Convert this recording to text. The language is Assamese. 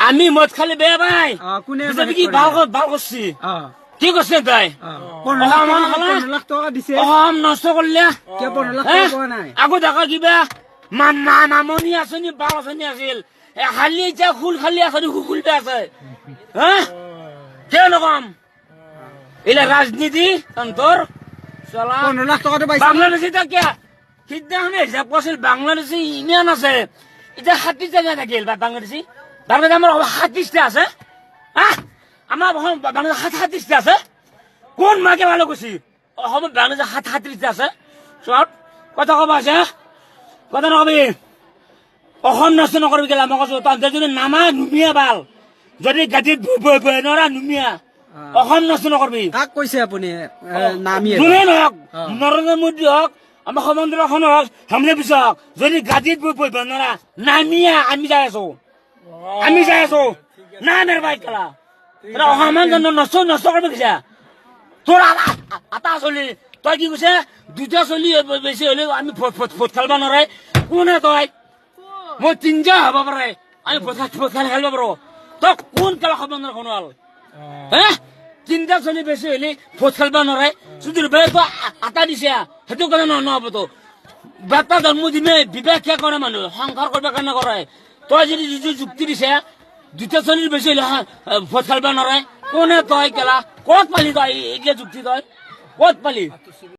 আমি মদ খালি বেয়া পাই কোনে কি ভাল করছি কি করছে তাই 15 লাখ টাকা দিছে অহম নষ্ট করলে 15 লাখ টাকা পোৱা নাই আগো দেখা কিবা মামনি আঁচনি বাল আঁচনি আছিল খালি এতিয়া খুল খালি আঁচনি খুলতে আছে হা কিয় নকম এলা রাজনীতি তন্তর 15 লাখ টাকাটো পাইছে বাংলাদেশে থাকে সিদ্ধান্ত হিসাব করছিল বাংলাদেশে ইউনিয়ন আছে এটা 30 জায়গা থাকিল বাংলাদেশি বাংলাদেশ আমার 30টা আছে হ্যাঁ আমার বাংলাদেশ 30টা আছে কোন মাকে ভালো করছি বাংলাদেশ 30টা আছে সব কথা কব আছে কথা নকবি অসম নষ্ট নকৰবি গেলা মই কৈছো তহঁতে যদি নামা নুমিয়া বাল যদি গাড়ীত নৰা নুমিয়া অসম নষ্ট নকৰবি কাক কৈছে আপুনি নামি যোনে নহওক নৰেন্দ্ৰ মোদী হওক আমাৰ সমন্দ্ৰখন হওক সামনে পিছক যদি গাড়ীত বহিব নৰা নামিয়া আমি যাই আছো না মেৰ বাইক গেলা অসম নষ্ট কৰিব গৈছা তোৰ এটা চলি তই কি কৈছে দুটা চলি বেছি হলে আমি ভোট খেলবা নৰাই কোনে তই মই 3টা হব পাৰে আমি ভোট খেলিব পাৰো তই কোন খেলা সমন্বয় খন হল হে 3টা চলি বেছি হলে ভোট খেলবা নৰাই যদি আটা দিছে সেইটো কাৰণে নহব তো বাটা জন্ম দিমে বিবেকে কৰে মানুহ সংসাৰ কৰিব কাৰণে কৰে তই যদি যিটো যুক্তি দিছে 2টা চলিৰ বেছি হলে ভোট খেলবা নৰাই কোনে তই কেলা ক'ত পালি তই এই যুক্তি তই ক'ত পালি